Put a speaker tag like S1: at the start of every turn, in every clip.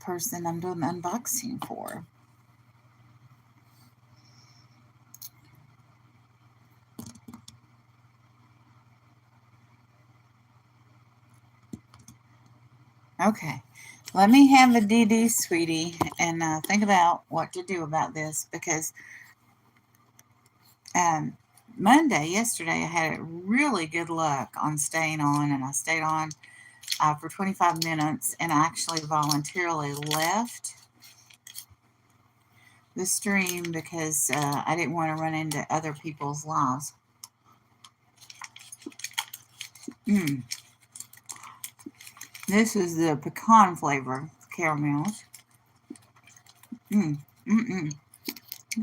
S1: person I'm doing the unboxing for. Okay, let me have a DD, sweetie, and think about what to do about this because um, yesterday, I had really good luck on staying on, and I stayed on for 25 minutes and I actually voluntarily left the stream because I didn't want to run into other people's lives. This is the pecan flavor caramels. I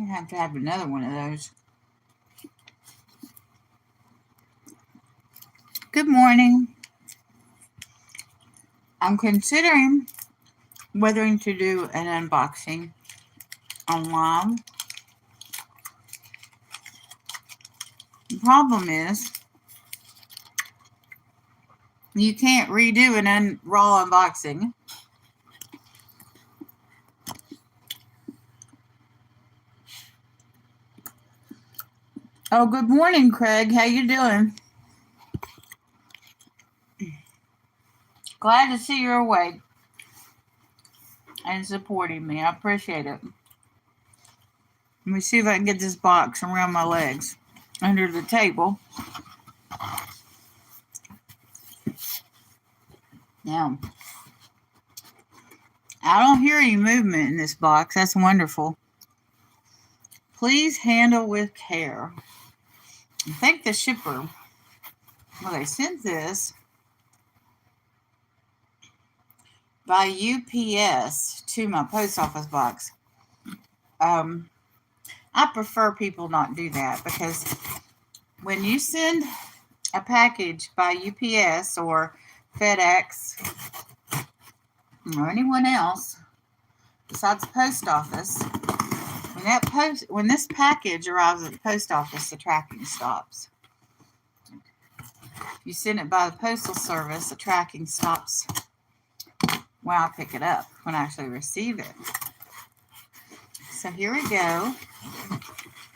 S1: have to have another one of those. Good morning. I'm considering whether to do an unboxing on live. The problem is you can't redo an raw unboxing. Oh, good morning, Craig. How you doing? Glad to see you're awake and supporting me. I appreciate it. Let me see if I can get this box around my legs under the table. Now, I don't hear any movement in this box. That's wonderful. Please handle with care. I think the shipper, well, they sent this by UPS to my post office box. I prefer people not do that because when you send a package by UPS or FedEx or anyone else besides the post office, when this package arrives at the post office, the tracking stops. If you send it by the postal service, the tracking stops when I pick it up, when I actually receive it. So here we go.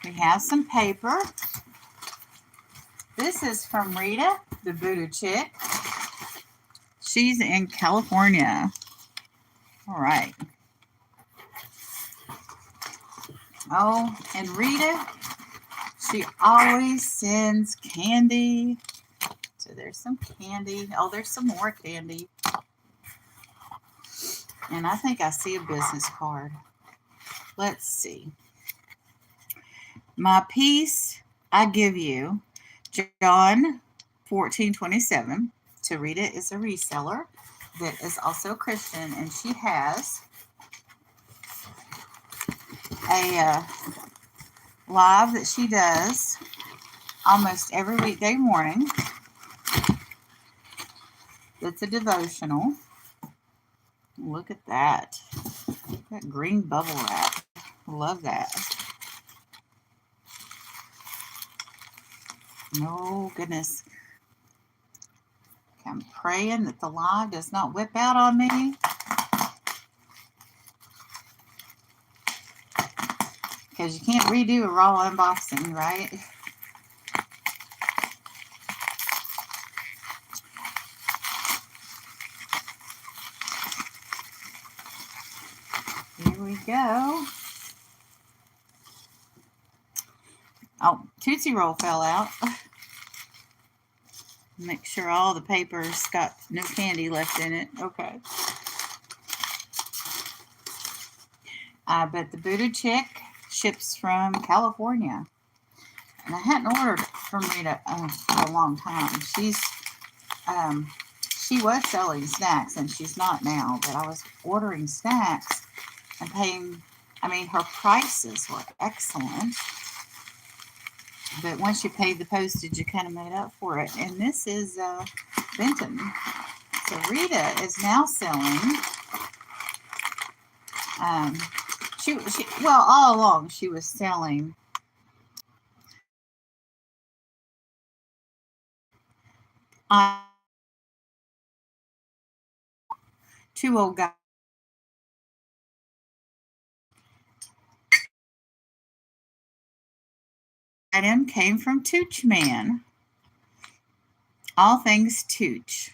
S1: We have some paper. This is from Rita, the Voodoo Chick. She's in California. All right. Oh, and Rita, she always sends candy. So there's some candy. Oh, there's some more candy. And I think I see a business card. Let's see. My peace I give you, John 14:27. So Rita is a reseller that is also a Christian, and she has a live that she does almost every weekday morning. It's a devotional. Look at that. That green bubble wrap. Love that. Oh, goodness. I'm praying that the live does not whip out on me. Because you can't redo a raw unboxing, right? Here we go. Oh, Tootsie Roll fell out. Make sure all the paper's got no candy left in it. Okay. But the Voodoo Chick ships from California. And I hadn't ordered from Rita for a long time. She was selling snacks, and she's not now. But I was ordering snacks and paying. I mean, her prices were excellent. But once you paid the postage, you kind of made up for it. And this is Benton. So Rita is now selling. Well, all along she was selling two old guys item came from Tooch Man. All things Tooch.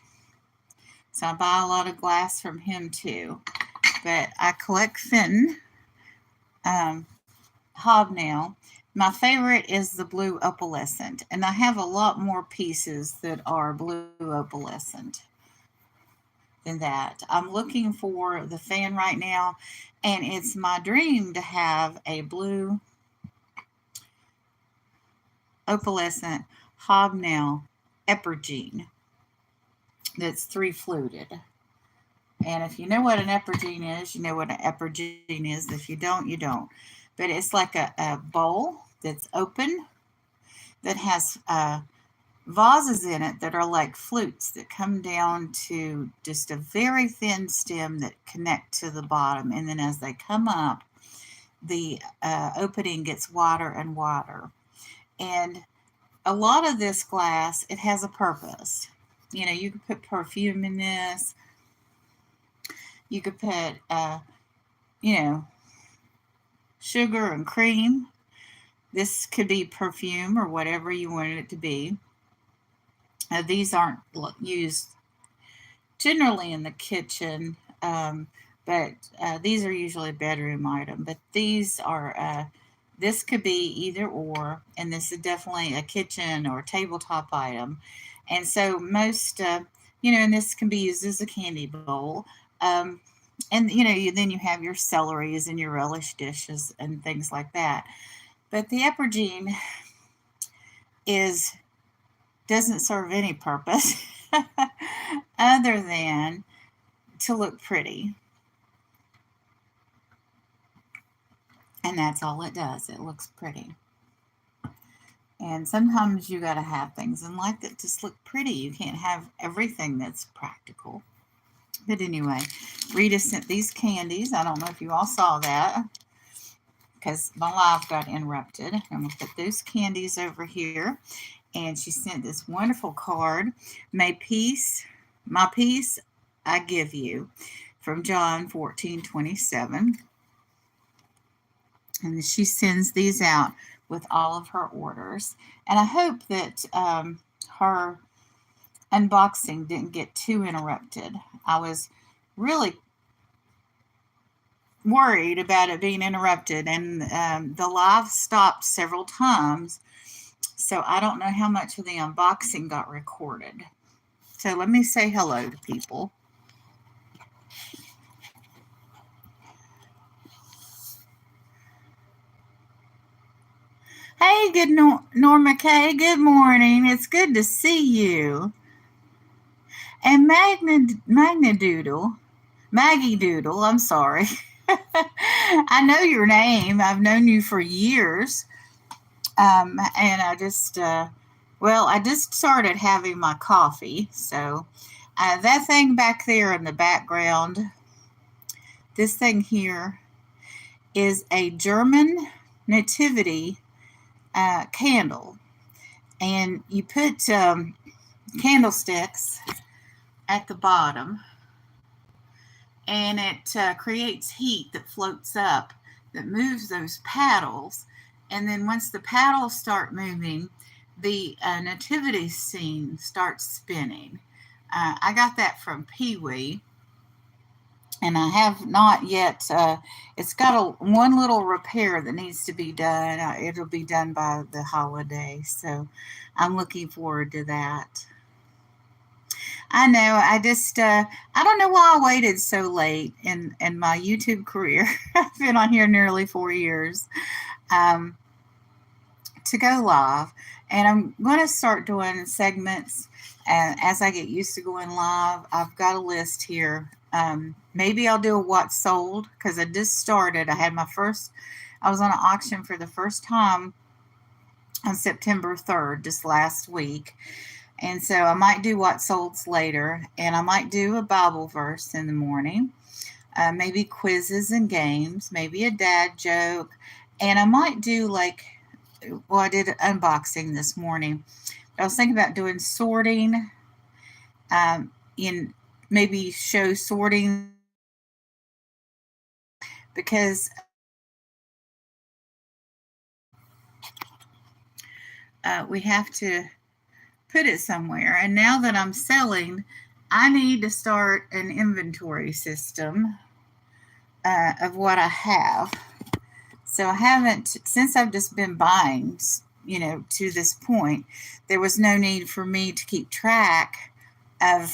S1: So I buy a lot of glass from him too. But I collect Fenton hobnail. My favorite is the blue opalescent, and I have a lot more pieces that are blue opalescent than that. I'm looking for the fan right now, and it's my dream to have a blue opalescent hobnail epergene that's 3-fluted. And if you know what an epergene is, you know what an epergene is. If you don't, you don't. But it's like a bowl that's open that has vases in it that are like flutes that come down to just a very thin stem that connect to the bottom. And then as they come up, the opening gets wider and wider. And a lot of this glass, it has a purpose. You know, you could put perfume in this. You could put, sugar and cream. This could be perfume or whatever you wanted it to be. These aren't used generally in the kitchen, but these are usually a bedroom item. But these are, this could be either or, and this is definitely a kitchen or tabletop item. And so most, and this can be used as a candy bowl. And, then you have your celeries and your relish dishes and things like that. But the epergene doesn't serve any purpose other than to look pretty. And that's all it does. It looks pretty. And sometimes you got to have things in life that just look pretty. You can't have everything that's practical. But anyway, Rita sent these candies. I don't know if you all saw that because my live got interrupted. I'm going to put those candies over here. And she sent this wonderful card. My peace I give you, from John 14:27. And she sends these out with all of her orders. And I hope that her unboxing didn't get too interrupted. I was really worried about it being interrupted, and the live stopped several times. So I don't know how much of the unboxing got recorded. So let me say hello to people. Hey, good Norma Kay. Good morning. It's good to see you. And Maggie Doodle, I'm sorry. I know your name. I've known you for years. And I just, I just started having my coffee. So that thing back there in the background, this thing here is a German nativity candle. And you put candlesticks at the bottom, and it creates heat that floats up, that moves those paddles. And then once the paddles start moving, the nativity scene starts spinning. I got that from Pee-wee, and I have not yet. It's got one little repair that needs to be done. It'll be done by the holiday, so I'm looking forward to that. I know. I just, I don't know why I waited so late in my YouTube career. I've been on here nearly 4 years to go live. And I'm going to start doing segments as I get used to going live. I've got a list here. Maybe I'll do a what sold, because I just started. I was on an auction for the first time on September 3rd, just last week. And so I might do what solds later, and I might do a Bible verse in the morning, maybe quizzes and games, maybe a dad joke, and I might do I did an unboxing this morning. I was thinking about doing sorting, maybe show sorting, because we have to put it somewhere. And now that I'm selling, I need to start an inventory system of what I have. So I haven't, since I've just been buying, to this point, there was no need for me to keep track of,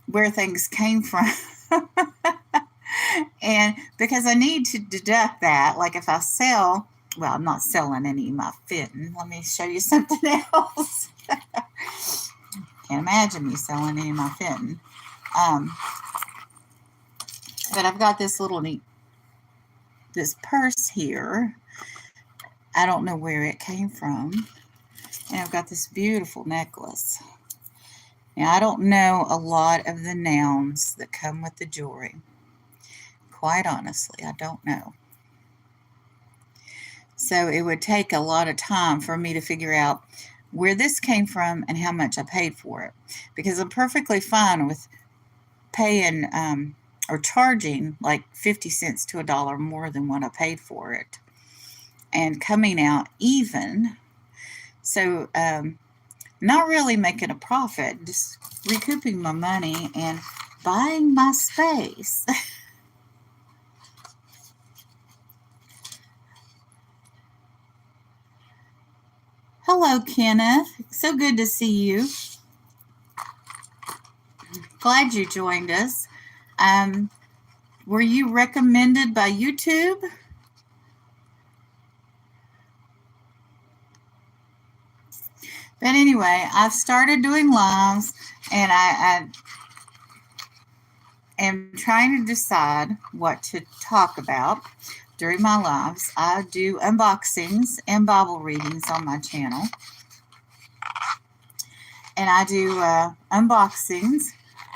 S1: where things came from. And because I need to deduct that, like if I sell, well, I'm not selling any of my fitting. Let me show you something else. Can't imagine me selling any of my fitting. But I've got this little this purse here. I don't know where it came from. And I've got this beautiful necklace. Now, I don't know a lot of the nouns that come with the jewelry. Quite honestly, I don't know. So it would take a lot of time for me to figure out where this came from and how much I paid for it. Because I'm perfectly fine with paying or charging like 50 cents to $1 more than what I paid for it and coming out even. So not really making a profit, just recouping my money and buying my space. Hello, Kenneth. So good to see you. Glad you joined us. Were you recommended by YouTube? But anyway, I've started doing lives, and I am trying to decide what to talk about during my lives. I do unboxings and Bible readings on my channel. And I do unboxings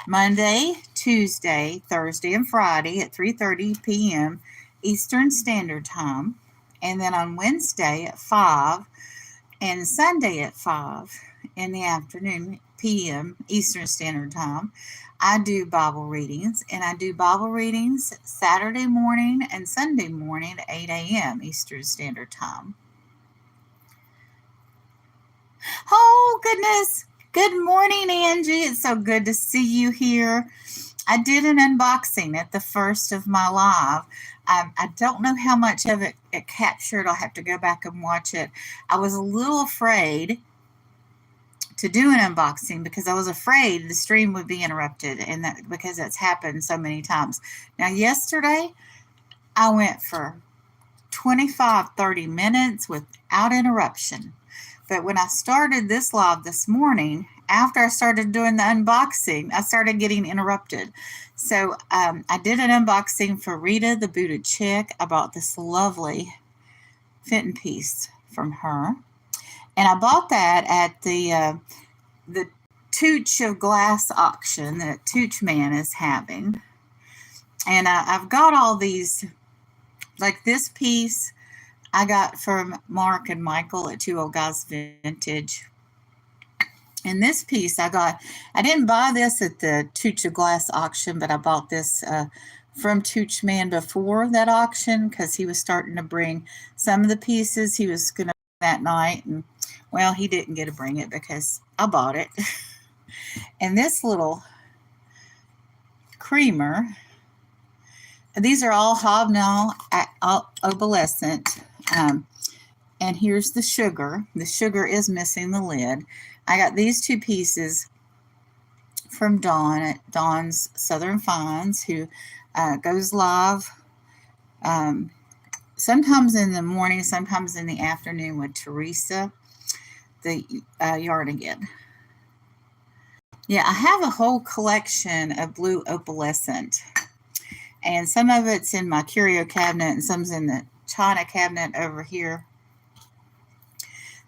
S1: Monday, Tuesday, Thursday, and Friday at 3:30 p.m. Eastern Standard Time. And then on Wednesday at 5 and Sunday at 5 in the afternoon p.m. Eastern Standard Time, I do Bible readings. And I do Bible readings Saturday morning and Sunday morning at 8 a.m. Eastern Standard Time. Oh, goodness. Good morning, Angie. It's so good to see you here. I did an unboxing at the first of my live. I don't know how much of it captured. I'll have to go back and watch it. I was a little afraid to do an unboxing because I was afraid the stream would be interrupted, and that because that's happened so many times. Now, yesterday, I went for 25-30 minutes without interruption. But when I started this live this morning, after I started doing the unboxing, I started getting interrupted. So I did an unboxing for Rita, the Booted Chick. I bought this lovely fitting piece from her. And I bought that at the Tooch of Glass auction that Tooch Man is having. And I've got all these, like this piece I got from Mark and Michael at Two Old Guys Vintage. And this piece I didn't buy this at the Tooch of Glass auction, but I bought this from Tooch Man before that auction because he was starting to bring some of the pieces he was going to that night. And, well, he didn't get to bring it because I bought it. And this little creamer, these are all Hobnail opalescent. And here's the sugar. The sugar is missing the lid. I got these two pieces from Dawn at Dawn's Southern Finds, who goes live sometimes in the morning, sometimes in the afternoon with Teresa, the Yarnigan. Yeah, I have a whole collection of blue opalescent. And some of it's in my curio cabinet and some's in the china cabinet over here.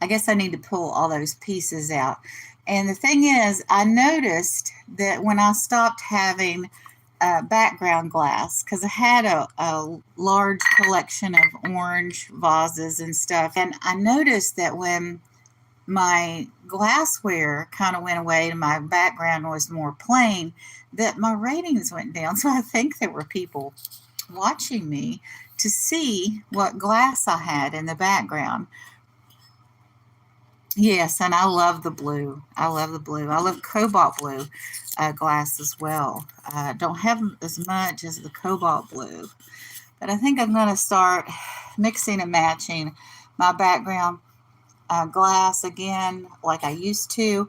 S1: I guess I need to pull all those pieces out. And the thing is, I noticed that when I stopped having background glass, because I had a large collection of orange vases and stuff, and I noticed that when my glassware kind of went away and my background was more plain, that my ratings went down. So I think there were people watching me to see what glass I had in the background. Yes, and I love the blue. I love the blue. I love cobalt blue glass as well. I don't have as much as the cobalt blue, but I think I'm going to start mixing and matching my background glass again like I used to.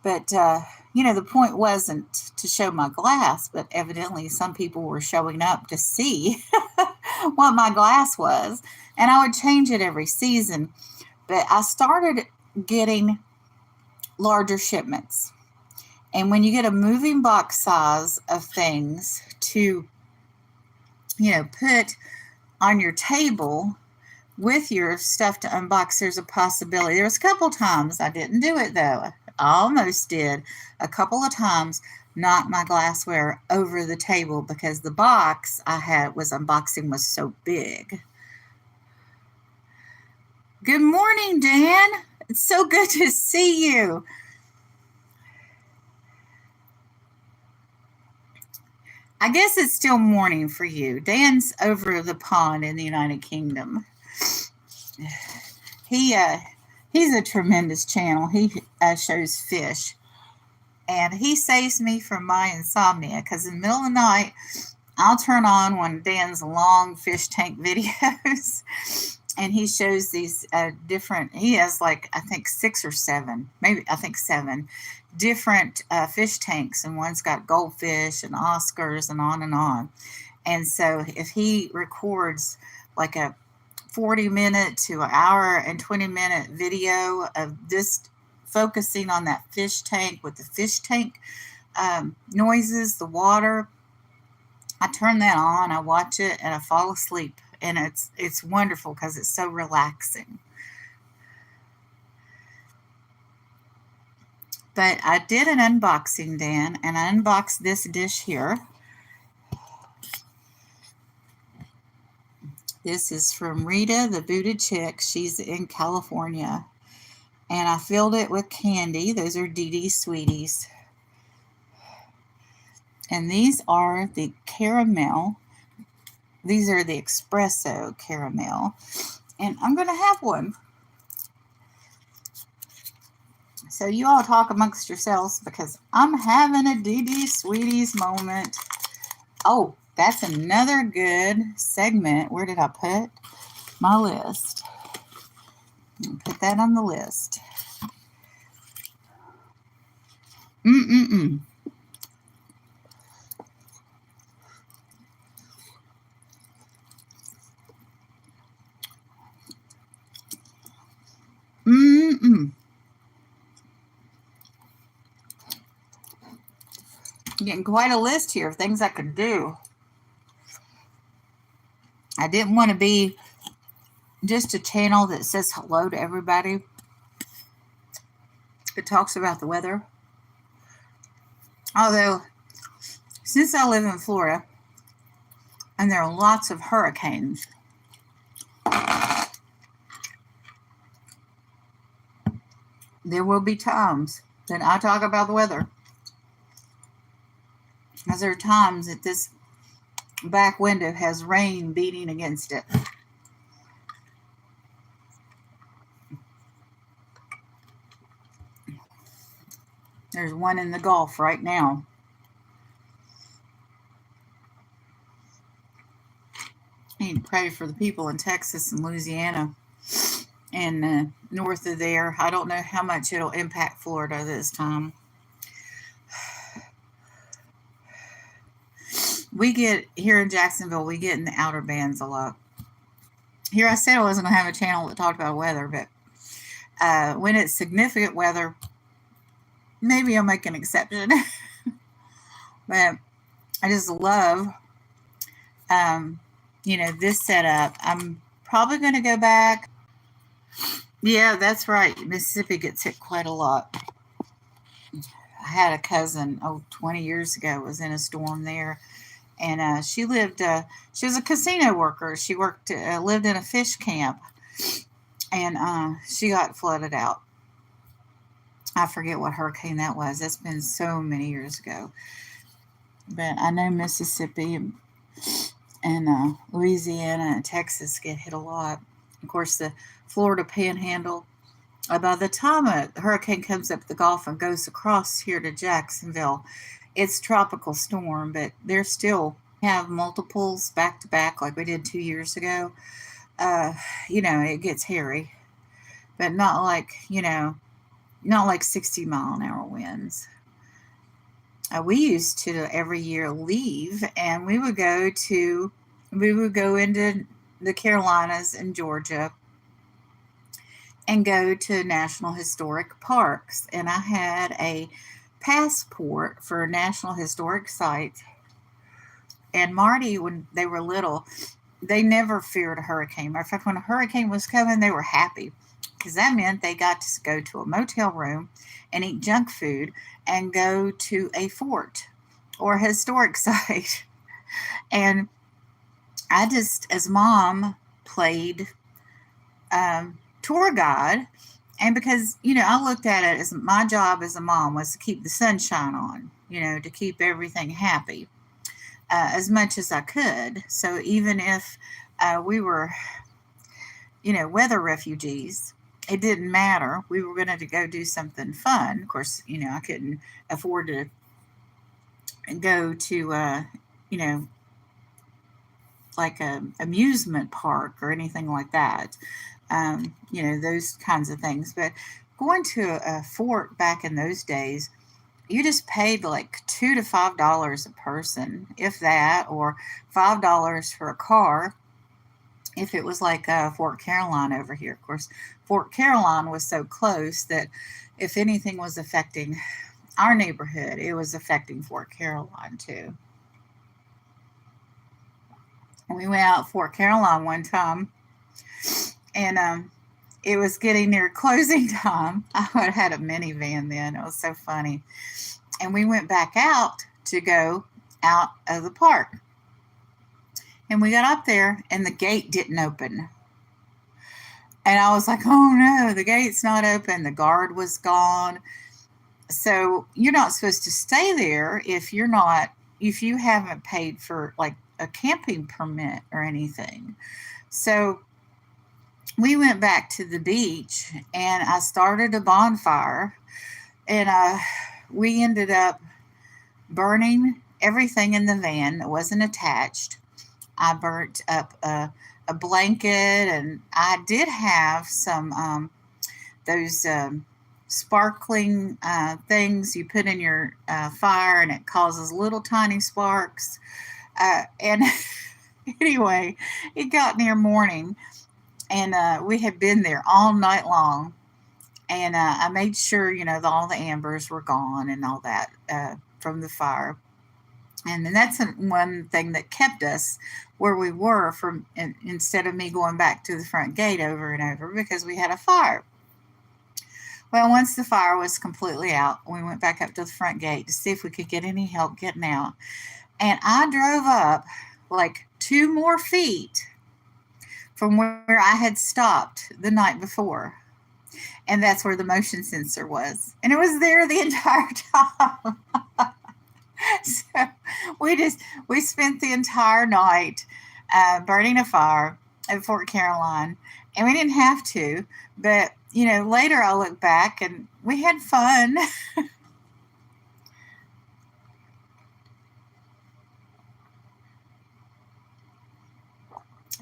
S1: But, the point wasn't to show my glass, but evidently some people were showing up to see what my glass was. And I would change it every season. But I started getting larger shipments. And when you get a moving box size of things to, put on your table with your stuff to unbox, there's a possibility. There was a couple times I didn't do it though. I almost did a couple of times, knock my glassware over the table because the box I had was unboxing was so big. Good morning, Dan. It's so good to see you. I guess it's still morning for you. Dan's over the pond in the United Kingdom. He's a tremendous channel. He shows fish, and he saves me from my insomnia because in the middle of the night, I'll turn on one of Dan's long fish tank videos, and he shows these different. He has like I think 6 or 7, maybe I think 7 different fish tanks, and one's got goldfish and Oscars and on and on. And so if he records like a 40-minute to an hour and 20-minute video of this focusing on that fish tank with the fish tank noises, the water, I turn that on, I watch it, and I fall asleep. And it's wonderful because it's so relaxing. But I did an unboxing, Dan, and I unboxed this dish here. This is from Rita, the Booted Chick. She's in California. And I filled it with candy. Those are Dee Dee Sweeties. And these are the caramel. These are the espresso caramel. And I'm going to have one. So you all talk amongst yourselves because I'm having a Dee Dee Sweeties moment. Oh, that's another good segment. Where did I put my list? Put that on the list. Mm-mm-mm. Mm-mm. Getting quite a list here of things I could do. I didn't want to be just a channel that says hello to everybody. It talks about the weather. Although, since I live in Florida, and there are lots of hurricanes, there will be times that I talk about the weather. As there are times that this back window has rain beating against it. There's one in the Gulf right now. I need to pray for the people in Texas and Louisiana and north of there. I don't know how much it'll impact Florida this time. We get, here in Jacksonville, we get in the outer bands a lot. Here I said I wasn't going to have a channel that talked about weather, but when it's significant weather, maybe I'll make an exception. But I just love, this setup. I'm probably going to go back. Yeah, that's right. Mississippi gets hit quite a lot. I had a cousin, 20 years ago, was in a storm there. And she lived, she was a casino worker. She worked, lived in a fish camp. And she got flooded out. I forget what hurricane that was. That's been so many years ago. But I know Mississippi and Louisiana and Texas get hit a lot. Of course, the Florida Panhandle By the time a hurricane comes up the Gulf and goes across here to Jacksonville, it's tropical storm, but they're still have multiples back to back like we did 2 years ago. Uh, it gets hairy, but not like, not like 60-mile-an-hour winds. We used to every year leave, and we would go into the Carolinas and Georgia and go to national historic parks. And I had a passport for national historic sites. And Marty, when they were little, they never feared a hurricane. Matter of fact, when a hurricane was coming, they were happy because that meant they got to go to a motel room and eat junk food and go to a fort or a historic site. And I just, as mom, played tour guide. And because, I looked at it as my job as a mom was to keep the sunshine on, to keep everything happy as much as I could. So even if we were, weather refugees, it didn't matter. We were going to go do something fun. Of course, I couldn't afford to go to, like a amusement park or anything like that. Those kinds of things. But going to a fort back in those days, you just paid like $2 to $5 a person, if that, or $5 for a car. If it was like Fort Caroline over here, of course, Fort Caroline was so close that if anything was affecting our neighborhood, it was affecting Fort Caroline too. We went out Fort Caroline one time, and it was getting near closing time. I had a minivan then. It was so funny. And we went back out to go out of the park. And we got up there, and the gate didn't open. And I was like, oh no, the gate's not open. The guard was gone. So you're not supposed to stay there if you haven't paid for like a camping permit or anything. So we went back to the beach, and I started a bonfire, and we ended up burning everything in the van that wasn't attached. I burnt up a blanket, and I did have some those sparkling things you put in your fire, and it causes little tiny sparks. And anyway, it got near morning, and we had been there all night long. And I made sure, that all the embers were gone and all that from the fire. And then that's one thing that kept us where we were instead of me going back to the front gate over and over because we had a fire. Well, once the fire was completely out, we went back up to the front gate to see if we could get any help getting out. And I drove up like 2 more feet from where I had stopped the night before. And that's where the motion sensor was. And it was there the entire time. So we spent the entire night burning a fire at Fort Caroline. And we didn't have to. But, later I look back and we had fun.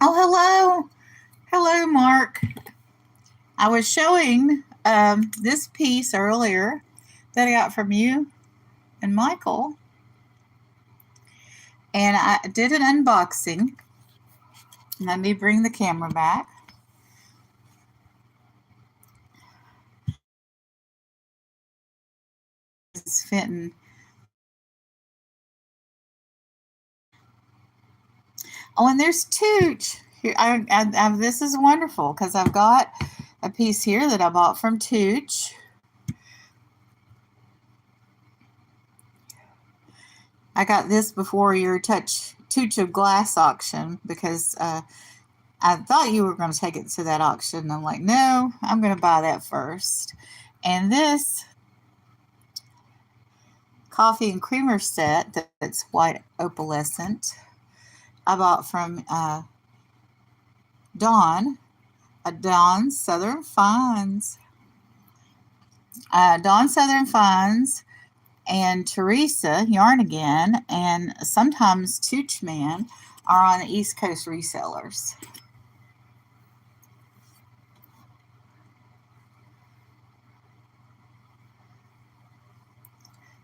S1: Oh, hello. Hello, Mark. I was showing this piece earlier that I got from you and Michael. And I did an unboxing. Let me bring the camera back. It's fitting. Oh, and there's Tooch. Here, this is wonderful because I've got a piece here that I bought from Tooch. I got this before your Tooch of Glass auction because I thought you were going to take it to that auction. I'm like, no, I'm going to buy that first. And this coffee and creamer set that's white opalescent, I bought from Dawn, Dawn Southern Finds. Dawn Southern Finds and Teresa Yarnigan and sometimes Toochman are on the East Coast resellers.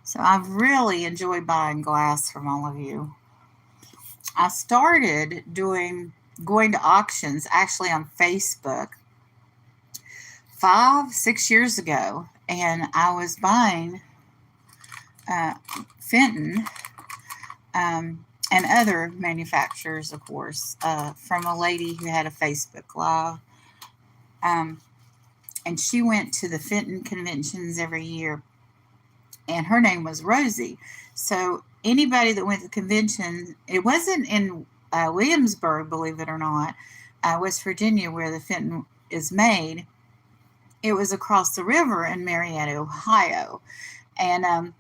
S1: So I've really enjoyed buying glass from all of you. I started going to auctions actually on Facebook 5-6 years ago, and I was buying Fenton and other manufacturers, of course, from a lady who had a Facebook Live. And she went to the Fenton conventions every year, and her name was Rosie. So anybody that went to the convention, it wasn't in Williamsburg, believe it or not, West Virginia, where the Fenton is made. It was across the river in Marietta, Ohio. And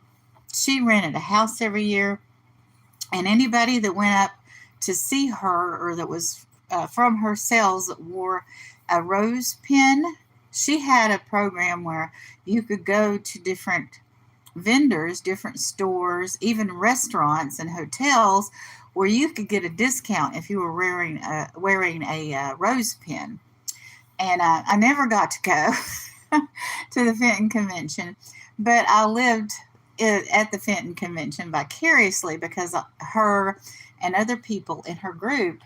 S1: she rented a house every year. And anybody that went up to see her or that was from her sales wore a rose pin. She had a program where you could go to different vendors, different stores, even restaurants and hotels where you could get a discount if you were wearing a rose pin. And I never got to go to the Fenton convention, but I lived at the Fenton convention vicariously because her and other people in her group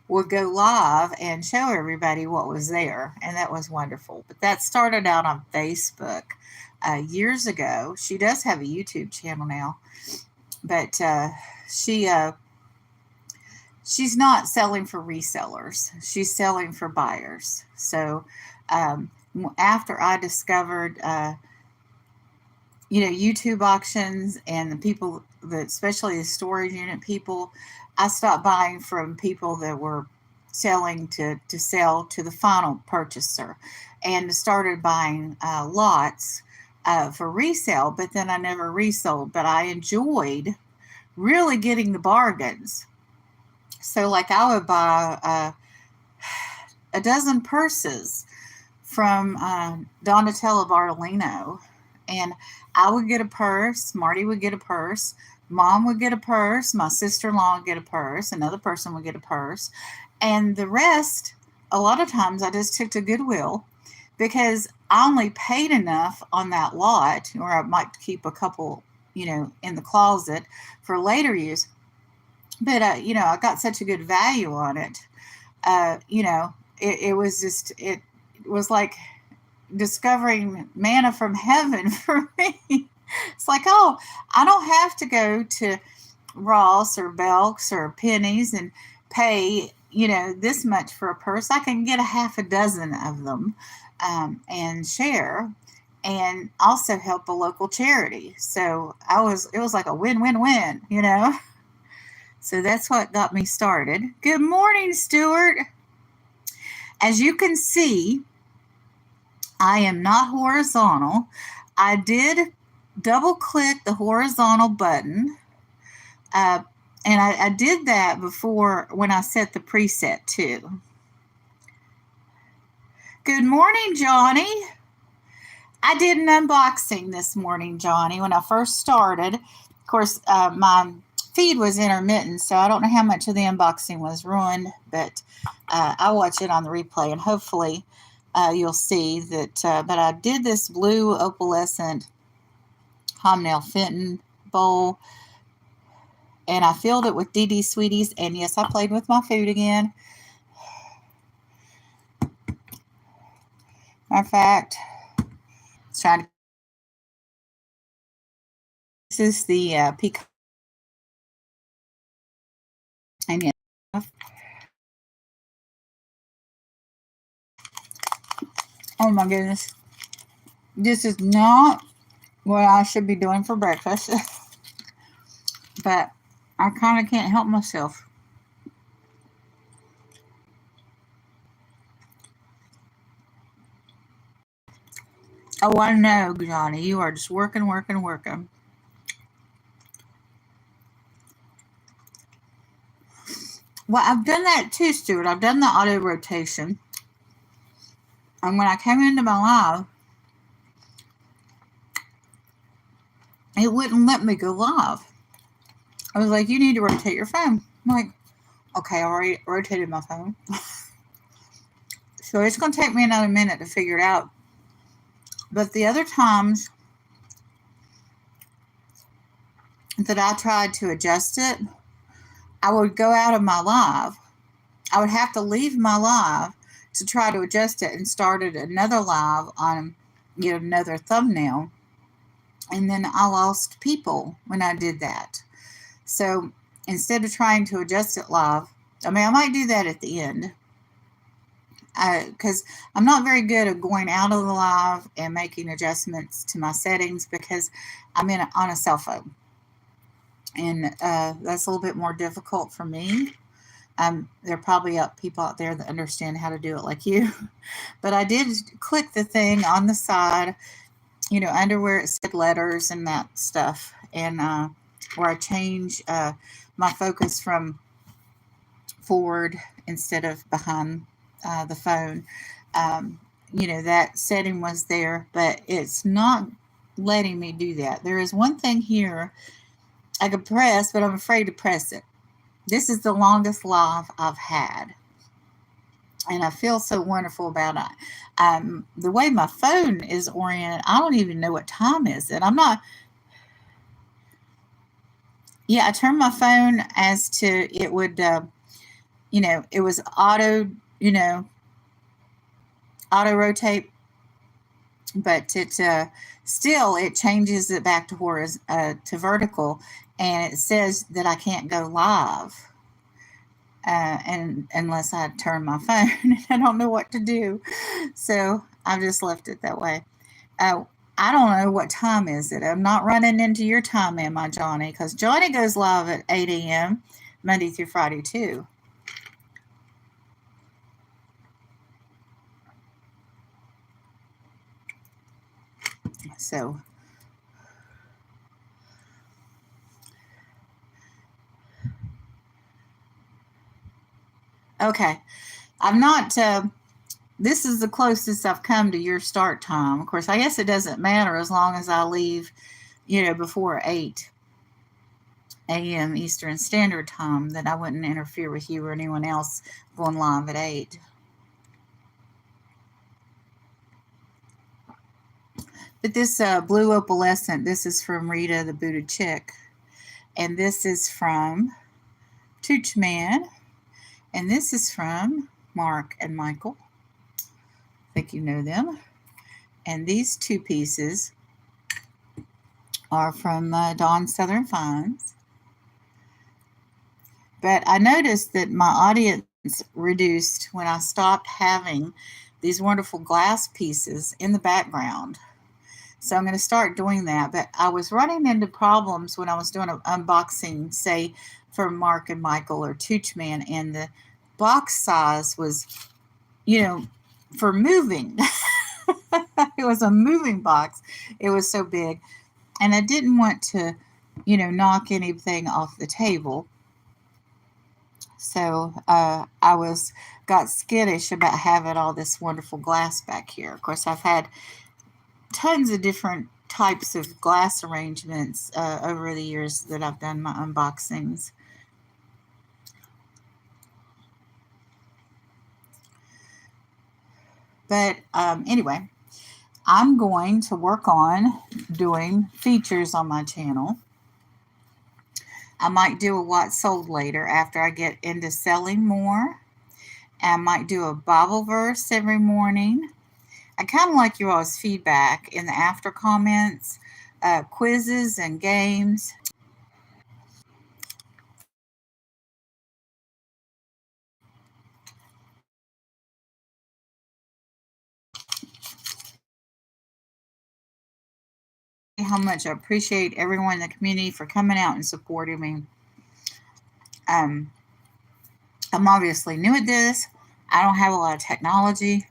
S1: would go live and show everybody what was there, and that was wonderful. But that started out on Facebook years ago. She does have a YouTube channel now, but she's not selling for resellers. She's selling for buyers. So after I discovered, YouTube auctions and the people that, especially the storage unit people, I stopped buying from people that were selling to sell to the final purchaser, and started buying lots for resale. But then I never resold. But I enjoyed really getting the bargains. So, like, I would buy a dozen purses from Donatella Bartolino, and I would get a purse, Marty would get a purse, Mom would get a purse, my sister-in-law would get a purse, another person would get a purse, and the rest, a lot of times I just took to Goodwill because I only paid enough on that lot, or I might keep a couple, in the closet for later use. But, I got such a good value on it. It was like discovering manna from heaven for me. It's like, oh, I don't have to go to Ross or Belk's or Penny's and pay, this much for a purse. I can get a half a dozen of them and share, and also help a local charity. So it was like a win-win-win. So that's what got me started. Good morning, Stuart. As you can see, I am not horizontal. I did double click the horizontal button. And I did that before when I set the preset too. Good morning, Johnny. I did an unboxing this morning, Johnny, when I first started. Of course, my feed was intermittent, so I don't know how much of the unboxing was ruined, but I watch it on the replay, and hopefully you'll see that. But I did this blue opalescent Homnail Fenton bowl, and I filled it with DD Sweeties, and yes, I played with my food again. Matter of fact, let's try to. This is the peacock. And yes. Oh my goodness. This is not what I should be doing for breakfast. But I kind of can't help myself. Oh, I know, Johnny. You are just working. Well, I've done that too, Stuart. I've done the auto rotation. And when I came into my live, it wouldn't let me go live. I was like, you need to rotate your phone. I'm like, okay, I already rotated my phone. So it's going to take me another minute to figure it out. But the other times that I tried to adjust it, I would go out of my live. I would have to leave my live to try to adjust it and started another live on, another thumbnail. And then I lost people when I did that. So instead of trying to adjust it live, I might do that at the end. Because I'm not very good at going out of the live and making adjustments to my settings because I'm on a cell phone. And that's a little bit more difficult for me. There are probably people out there that understand how to do it like you. But I did click the thing on the side, under where it said letters and that stuff. And where I change my focus from forward instead of behind the phone. That setting was there, but it's not letting me do that. There is one thing here I could press, but I'm afraid to press it. This is the longest live I've had. And I feel so wonderful about it. The way my phone is oriented, I don't even know what time is it. I turned my phone as to it would, it was auto rotate, but it still, it changes it back to vertical, and it says that I can't go live. And unless I turn my phone, I don't know what to do. So I've just left it that way. I don't know what time is it. I'm not running into your time, am I, Johnny? Because Johnny goes live at 8 a.m. Monday through Friday, too. So okay, I'm not, this is the closest I've come to your start time. Of course, I guess it doesn't matter as long as I leave, before 8 a.m. Eastern Standard Time, that I wouldn't interfere with you or anyone else going live at 8. But this Blue Opalescent, this is from Rita the Buddha Chick. And this is from Tooch Man. And this is from Mark and Michael. I think you know them. And these two pieces are from Dawn Southern Finds. But I noticed that my audience reduced when I stopped having these wonderful glass pieces in the background. So I'm going to start doing that. But I was running into problems when I was doing an unboxing, say, for Mark and Michael or Tooch Man, and the box size was, for moving. It was a moving box. It was so big. And I didn't want to, knock anything off the table. So I got skittish about having all this wonderful glass back here. Of course, I've had tons of different types of glass arrangements over the years that I've done my unboxings. But anyway, I'm going to work on doing features on my channel. I might do a what sold later after I get into selling more. I might do a Bible verse every morning. I kind of like your all's feedback in the after comments, quizzes and games. How much I appreciate everyone in the community for coming out and supporting me. I'm obviously new at this. I don't have a lot of technology.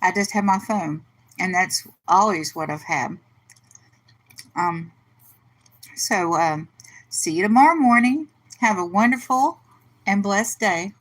S1: I just have my phone, and that's always what I've had. So see you tomorrow morning. Have a wonderful and blessed day.